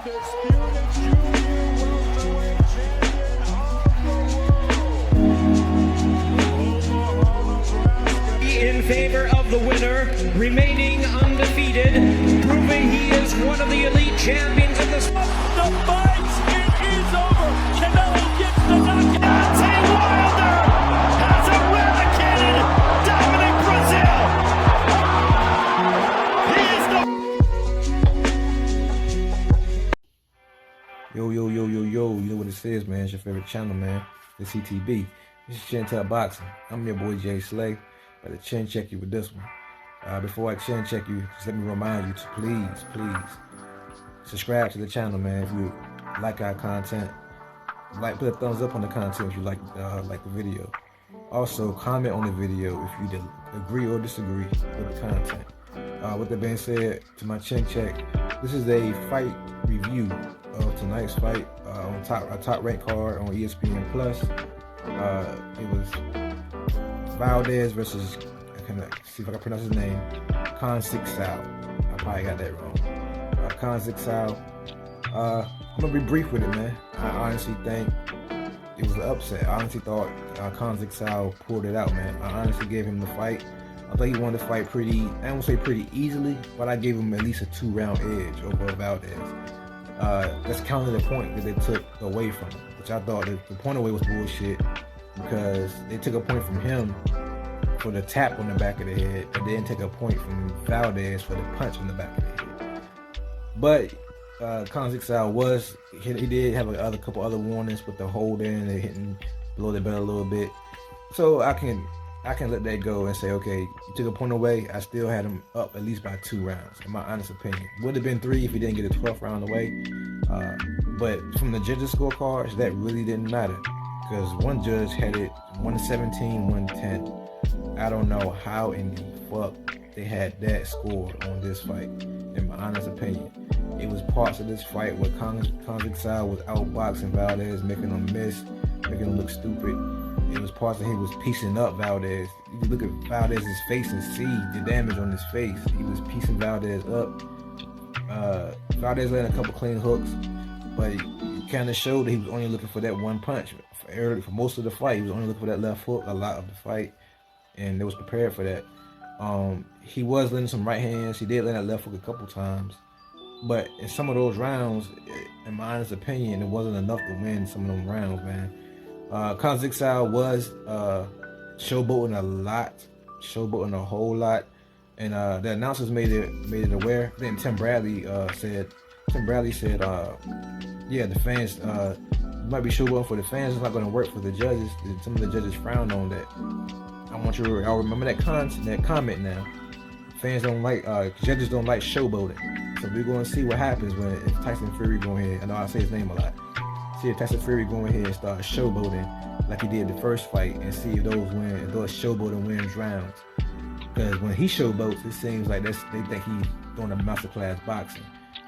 undisputed junior welterweight champion of the world. In favor of the winner, remaining undefeated, proving he is one of the elite champions of the sport. The fight, it is over. Canelo gets the knockout. Deontay Wilder has eradicated Dominic Brazil. He is the... Yo, you know what this is, man. It's your favorite channel, man. The CTB. This is Chin Tuck Boxing. I'm your boy Jay Slay. Got to chin check you with this one. Before I chin check you, just let me remind you to please subscribe to the channel, man. If you like our content, put a thumbs up on the content if you like the video. Also, comment on the video if you agree or disagree with the content. With that being said, to my chin check, this is a fight review of tonight's fight on top ranked card on ESPN Plus. It was Valdez versus, see if I can pronounce his name, Canelo. I probably got that wrong. Canelo. I'm gonna be brief with it, man. I honestly think it was an upset. I honestly thought Canelo pulled it out, man. I honestly gave him the fight. I thought he won the fight pretty, I don't say pretty easily, but I gave him at least a 2-round edge over Valdez. That's counting the point that they took away from him, which I thought the point away was bullshit, because they took a point from him for the tap on the back of the head, and they didn't take a point from Valdez for the punch on the back of the head. But Canelo he did have a couple other warnings with the holding, they hitting below the belt a little bit. So I can let that go and say, okay, you took a point away. I still had him up at least by 2 rounds, in my honest opinion. Would have been 3 if he didn't get a 12th round away. But from the judges' scorecards, that really didn't matter, because one judge had it 117, 110. I don't know how in the fuck they had that score on this fight, in my honest opinion. It was parts of this fight where Canelo was outboxing Valdez, making him miss, making him look stupid. It was parts that he was piecing up Valdez. You can look at Valdez's face and see the damage on his face. He was piecing Valdez up. Valdez landed a couple clean hooks, but it kind of showed that he was only looking for that one punch. For most of the fight, he was only looking for that left hook a lot of the fight, and they was prepared for that. He was landing some right hands. He did land that left hook a couple times, but in some of those rounds, in my honest opinion, it wasn't enough to win some of them rounds, man. Canelo was showboating a whole lot, and the announcers made it aware. Then Tim Bradley said, yeah, the fans might be showboating for the fans. It's not going to work for the judges. Some of the judges frowned on that. I want you to all remember that comment now. Fans don't like, judges don't like showboating. So we're going to see what happens if Tyson Fury go ahead. I know I say his name a lot. See if Tyson Fury go ahead and start showboating like he did the first fight, and see if those showboating wins rounds. Because when he showboats, it seems like they think he's doing a masterclass boxing.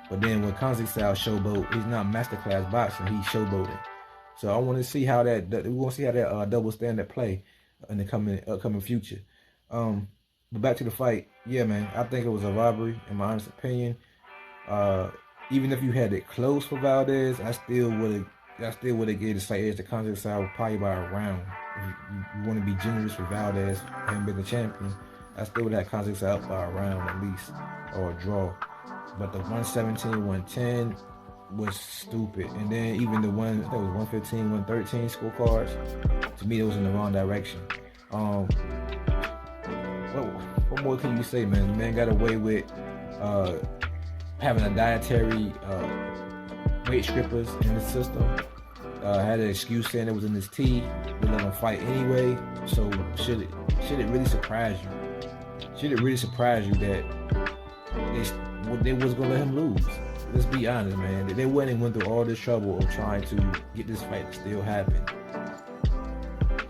But then when Canelo showboat, he's not masterclass boxing, he's showboating. So I want to see how that double standard play in the upcoming future. But back to the fight, yeah, man, I think it was a robbery, in my honest opinion. Even if you had it close for Valdez, I still would have gave the slight edge to Canelo probably by a round. If you want to be generous with Valdez, him being the champion, I still would have Canelo up by a round at least, or a draw. But the 117, 110 was stupid. And then even the one, I think it was 115, 113 scorecards, to me it was in the wrong direction. What more can you say, man? The man got away with having a dietary weight strippers in the system. Had an excuse saying it was in his tea. They let him fight anyway. So should it really surprise you? Should it really surprise you that they was gonna let him lose? Let's be honest, man. They went through all this trouble of trying to get this fight to still happen.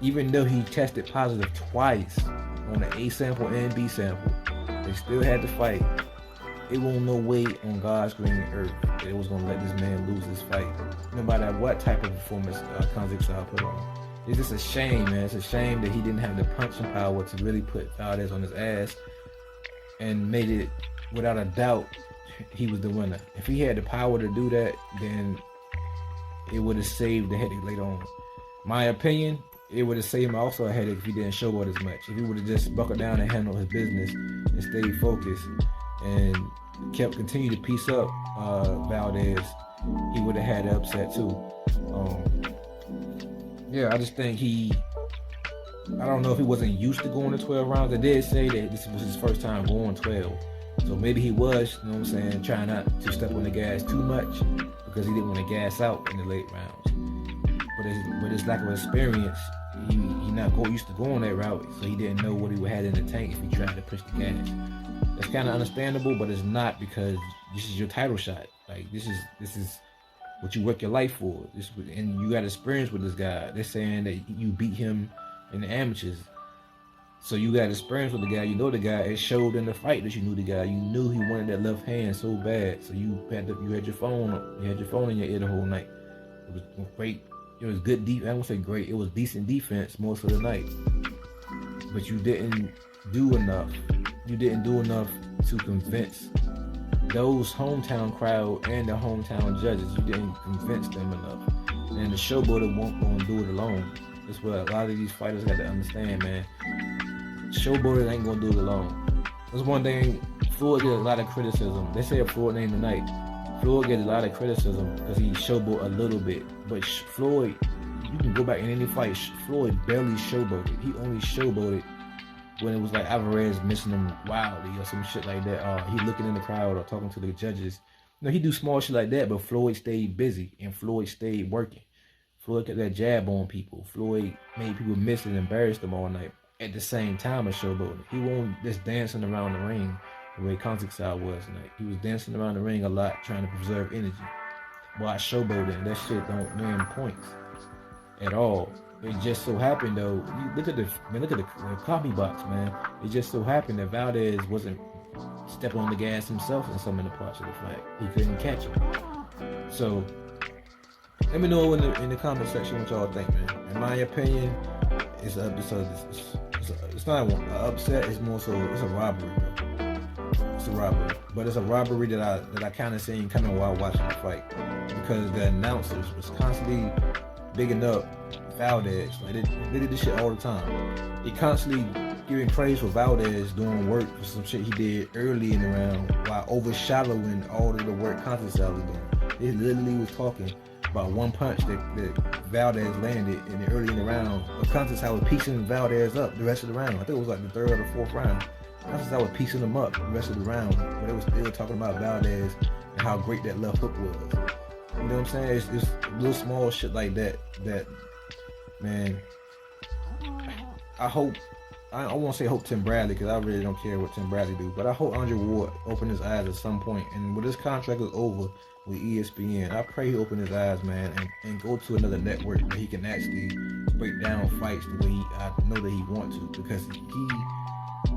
Even though he tested positive twice on the A sample and B sample, they still had to fight. It won't no way on God's green earth that it was going to let this man lose this fight, no matter what type of performance Canelo put on. It's just a shame, man. It's a shame that he didn't have the punching power to really put Valdez on his ass and made it, without a doubt, he was the winner. If he had the power to do that, then it would have saved the headache later on. My opinion, it would have saved him also a headache if he didn't showboat as much. If he would have just buckled down and handled his business and stayed focused and continued to piece up Valdez, he would have had the upset too. Yeah, I just think I don't know if he wasn't used to going to 12 rounds. I did say that this was his first time going 12. So maybe he was, you know what I'm saying, trying not to step on the gas too much because he didn't want to gas out in the late rounds. But his lack of experience, he not used to going that route, so he didn't know what he had in the tank if he tried to push the gas. That's kind of understandable, but it's not, because this is your title shot. Like, this is what you work your life for. And you got experience with this guy. They're saying that you beat him in the amateurs. So you got experience with the guy. You know the guy. It showed in the fight that you knew the guy. You knew he wanted that left hand so bad. So you had your phone. You had your phone in your ear the whole night. It was great. It was good defense. I won't say great. It was decent defense most of the night. But you didn't do enough. You didn't do enough to convince those hometown crowd and the hometown judges. You didn't convince them enough. And the showboater won't go and do it alone. That's what a lot of these fighters got to understand, man. Showboater ain't gonna do it alone. That's one thing. Floyd gets a lot of criticism. They say Floyd named tonight. Floyd gets a lot of criticism because he showboated a little bit. But Floyd, you can go back in any fight. Floyd barely showboated. He only showboated when it was like Alvarez missing him wildly or some shit like that. Or he looking in the crowd or talking to the judges. You know, he do small shit like that, but Floyd stayed busy and Floyd stayed working. Floyd kept that jab on people. Floyd made people miss and embarrassed them all night at the same time as showboating. He wasn't just dancing around the ring the way Kazakhstan was tonight. He was dancing around the ring a lot, trying to preserve energy. While showboating, that shit don't win points at all. It just so happened though, you look at the coffee box, man. It just so happened that Valdez wasn't stepping on the gas himself in some of the parts of the fight. He couldn't catch him. So let me know in the comment section what y'all think, man. In my opinion, it's not an upset. It's more so it's a robbery, bro. It's a robbery, but it's a robbery that I kind of seen coming while watching the fight, because the announcers was constantly bigging up Valdez. Like they did this shit all the time. They constantly giving praise for Valdez doing work for some shit he did early in the round while overshadowing all of the work Kazakhstan was doing. They literally was talking about one punch that Valdez landed early in the round. But Kazakhstan was piecing Valdez up the rest of the round. I think it was like the third or the fourth round. Kazakhstan was piecing him up the rest of the round, but they was still talking about Valdez and how great that left hook was. You know what I'm saying? It's little small shit like that, man, I won't say hope Tim Bradley, because I really don't care what Tim Bradley do, but I hope Andre Ward open his eyes at some point, and when this contract is over with ESPN, I pray he open his eyes, man, and go to another network where he can actually break down fights the way I know that he wants to, because he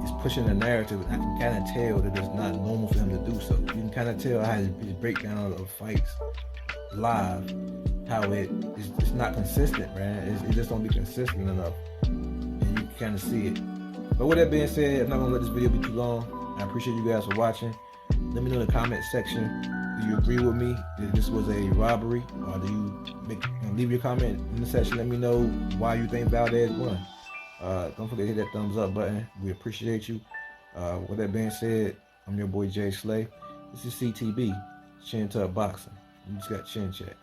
is pushing a narrative, and I can kind of tell that it's not normal for him to do so. You can kind of tell how his breakdown of fights live, how it's not consistent, man. It just don't be consistent enough, and you can kind of see it. But with that being said, I'm not gonna let this video be too long. I appreciate you guys for watching. Let me know in the comment section, do you agree with me that this was a robbery, or do you leave your comment in the section? Let me know why you think Valdez won. Don't forget to hit that thumbs up button. We appreciate you. With that being said, I'm your boy Jay Slay. This is CTB, Chin Tuck Boxing. You just got Chin Check.